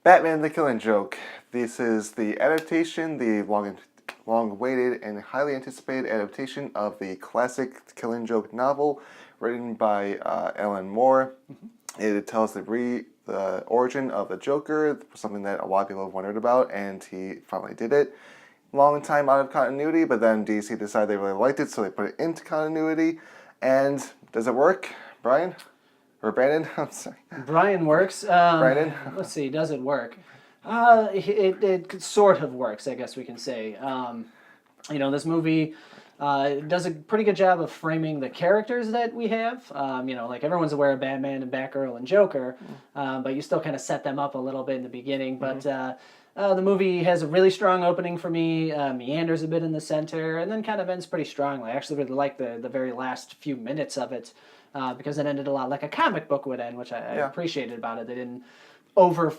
Batman the Killing Joke. This is the adaptation, the long-awaited and highly anticipated adaptation of the classic Killing Joke novel written by Alan Moore. It tells the origin of the Joker, something that a lot of people have wondered about, and he finally did it. Long time out of continuity, but then DC decided they really liked it, so they put it into continuity. And does it work, Brian? Or Brandon? I'm sorry. Brian works. Brandon? Let's see, does it work? It sort of works, I guess we can say. This movie does a pretty good job of framing the characters that we have. Like everyone's aware of Batman and Batgirl and Joker, but you still kind of set them up a little bit in the beginning. But the movie has a really strong opening for me, meanders a bit in the center, and then kind of ends pretty strongly. I actually really like the very last few minutes of it. Because it ended a lot like a comic book would end, which I appreciated about it. They didn't over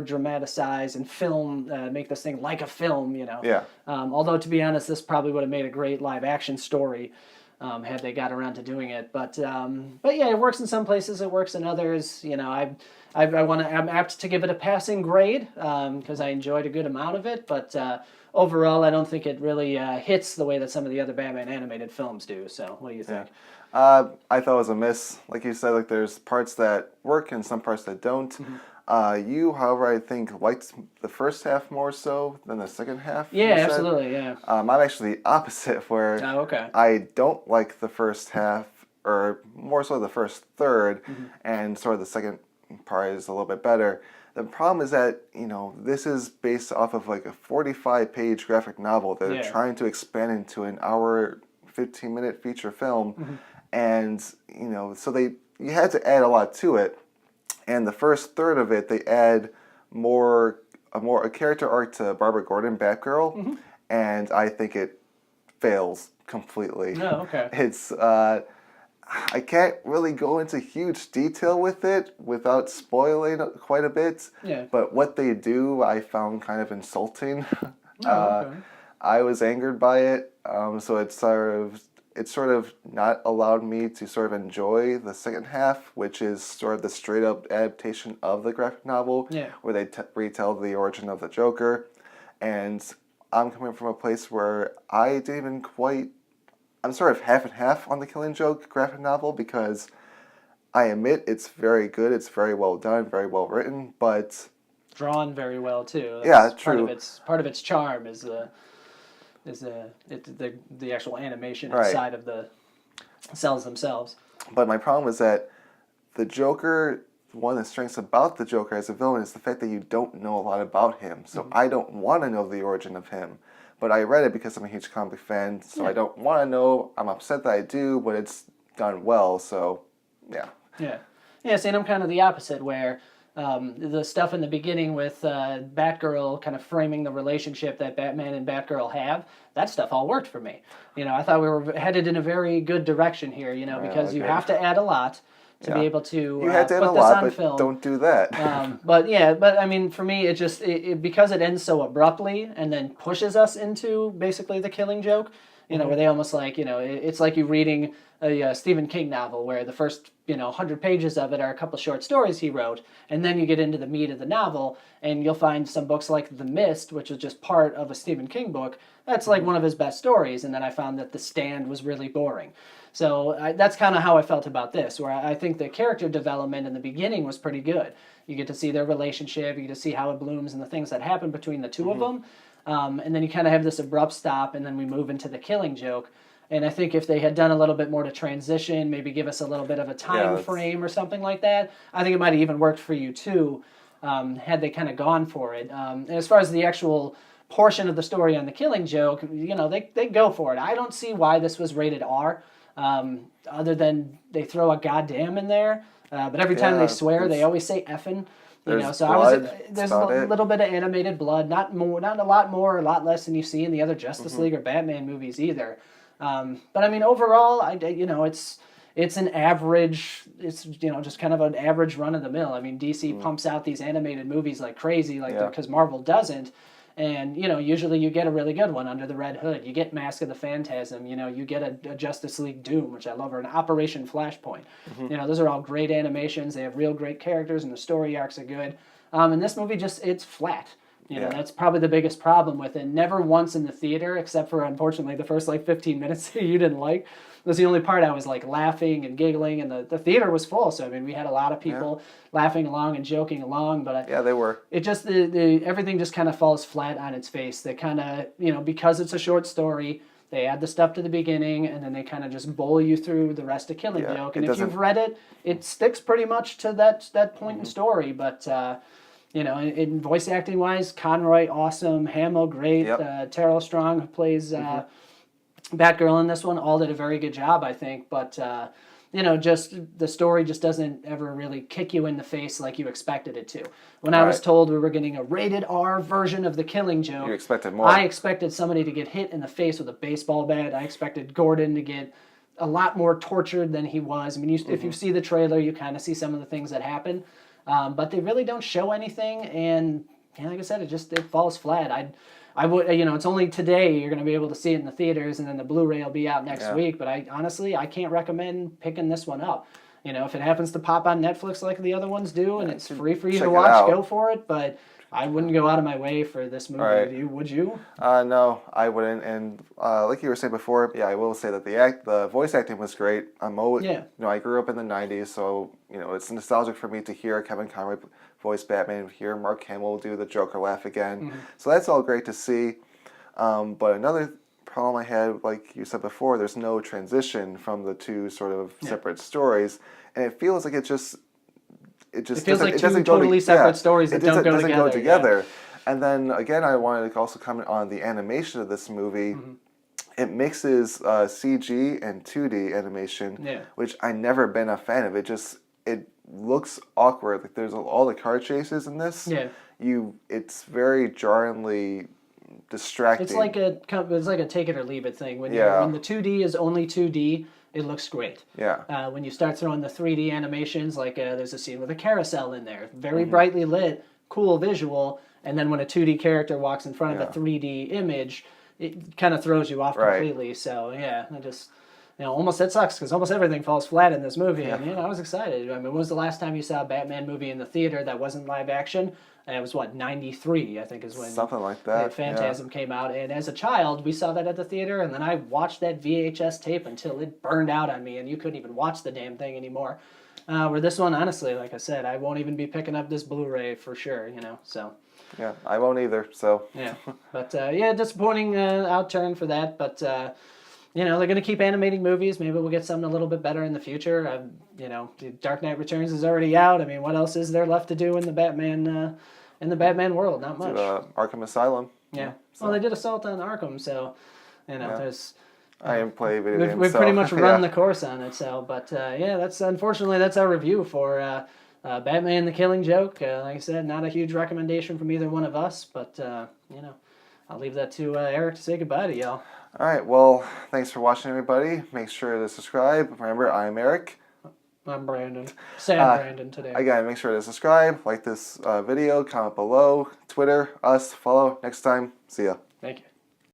dramatize and film, make this thing like a film, Yeah. Although, to be honest, this probably would have made a great live action story had they got around to doing it. But yeah, it works in some places, it works in others. I'm apt to give it a passing grade because I enjoyed a good amount of it, but overall, I don't think it really hits the way that some of the other Batman animated films do. So, what do you think? I thought it was a miss. Like you said, like there's parts that work and some parts that don't. You, however, I think liked the first half more so than the second half. Yeah, absolutely, yeah. I'm actually the opposite, where I don't like the first half, or more so the first third, and sort of the second part is a little bit better. The problem is that, this is based off of like a 45-page graphic novel that they're trying to expand into an hour, 15-minute feature film. And, so you had to add a lot to it. And the first third of it, they add a character arc to Barbara Gordon, Batgirl. And I think it fails completely. Oh, okay. It's, I can't really go into huge detail with it without spoiling quite a bit. Yeah. But what they do, I found kind of insulting. Okay. I was angered by it. So it sort of not allowed me to sort of enjoy the second half, which is sort of the straight up adaptation of the graphic novel, where they retell the origin of the Joker. And I'm coming from a place where I didn't even quite. I'm sort of half and half on the Killing Joke graphic novel because I admit it's very good, it's very well done, very well written, but drawn very well too. That's true. Part of its charm is the actual animation inside of the cells themselves. But my problem is that the Joker, one of the strengths about the Joker as a villain is the fact that you don't know a lot about him. So I don't want to know the origin of him. But I read it because I'm a huge comic fan, so I don't want to know. I'm upset that I do, but it's done well, so yeah. Yeah, see, and I'm kind of the opposite, where the stuff in the beginning with Batgirl kind of framing the relationship that Batman and Batgirl have, that stuff all worked for me. I thought we were headed in a very good direction here, because you have to add a lot to be able to you had to add put a this lot, on but film. Don't do that. But I mean, for me, it because it ends so abruptly and then pushes us into basically the Killing Joke, where they almost like, it's like you reading a Stephen King novel where the first 100 pages of it are a couple short stories he wrote, and then you get into the meat of the novel, and you'll find some books like The Mist, which is just part of a Stephen King book, that's like one of his best stories, and then I found that The Stand was really boring. So that's kind of how I felt about this, where I think the character development in the beginning was pretty good. You get to see their relationship, you get to see how it blooms and the things that happen between the two of them, and then you kind of have this abrupt stop, and then we move into the Killing Joke. And I think if they had done a little bit more to transition, maybe give us a little bit of a time frame or something like that, I think it might have even worked for you too, had they kind of gone for it. And as far as the actual portion of the story on the Killing Joke, they go for it. I don't see why this was rated R, other than they throw a goddamn in there. But every time they swear, they always say effing. There's there's a little bit of animated blood, not a lot more, a lot less than you see in the other Justice League or Batman movies either. But I mean, overall, it's an average. It's just kind of an average run of the mill. I mean, DC pumps out these animated movies like crazy, because Marvel doesn't. And, you know, usually you get a really good one, Under the Red Hood. You get Mask of the Phantasm. You know, you get a Justice League Doom, which I love, or an Operation Flashpoint. You know, those are all great animations. They have real great characters, and the story arcs are good. And this movie it's flat. You know, that's probably the biggest problem with it. Never once in the theater, except for, unfortunately, the first, 15 minutes that you didn't like. Was the only part I was, laughing and giggling, and the theater was full. So, I mean, we had a lot of people laughing along and joking along, but yeah, they were. It just, everything just kind of falls flat on its face. They kind of, you know, because it's a short story, they add the stuff to the beginning, and then they kind of just bowl you through the rest of Killing Joke. And if you've read it, it sticks pretty much to that point in story, but... you know, in voice acting wise, Conroy awesome, Hamill great, Terrell Strong who plays Batgirl in this one, all did a very good job, I think. But you know, just the story just doesn't ever really kick you in the face like you expected it to. When I was told we were getting a rated R version of The Killing Joke, you expected more. I expected somebody to get hit in the face with a baseball bat. I expected Gordon to get a lot more tortured than he was. I mean, if you see the trailer, you kind of see some of the things that happen. But they really don't show anything, and like I said, it falls flat. I would, you know, it's only today you're going to be able to see it in the theaters, and then the Blu-ray will be out next week. But I can't recommend picking this one up. You know, if it happens to pop on Netflix like the other ones do, and it's free for you to watch, go for it. But I wouldn't go out of my way for this movie. Right. Would you? No, I wouldn't. And like you were saying before, I will say that the voice acting was great. I'm always, you know, I grew up in the '90s, so you know it's nostalgic for me to hear Kevin Conroy voice Batman, hear Mark Hamill do the Joker laugh again. So that's all great to see. But another problem I had, like you said before, there's no transition from the two sort of separate stories, and it feels like it feels like two totally separate stories that don't go together. And then again, I wanted to also comment on the animation of this movie. It mixes CG and 2D animation, which I never been a fan of. It looks awkward. Like there's all the car chases in this. It's very jarringly distracting. It's like a take it or leave it thing. When the 2D is only 2D. It looks great. When you start throwing the 3D animations, like there's a scene with a carousel in there, very brightly lit, cool visual, and then when a 2D character walks in front of a 3D image, it kind of throws you off completely. So almost that sucks because almost everything falls flat in this movie. And I was excited. I mean, when was the last time you saw a Batman movie in the theater that wasn't live action? It was, 93, I think, is when something like that. Phantasm came out. And as a child, we saw that at the theater, and then I watched that VHS tape until it burned out on me, and you couldn't even watch the damn thing anymore. Where this one, honestly, like I said, I won't even be picking up this Blu-ray for sure, so... Yeah, I won't either, so... But, disappointing outturn for that, but... they're going to keep animating movies. Maybe we'll get something a little bit better in the future. Dark Knight Returns is already out. I mean, what else is there left to do in the Batman world? Not much. Arkham Asylum. Yeah. So. Well, they did Assault on Arkham, so there's. I didn't play video games. We've pretty much run the course on it. So, but that's unfortunately that's our review for Batman: The Killing Joke. Like I said, not a huge recommendation from either one of us, but I'll leave that to Eric to say goodbye to y'all. All right, well, thanks for watching, everybody. Make sure to subscribe. Remember, I'm Eric. I'm Brandon. Sad Brandon today. Again, make sure to subscribe, like this video, comment below, Twitter, us, follow. Next time, see ya.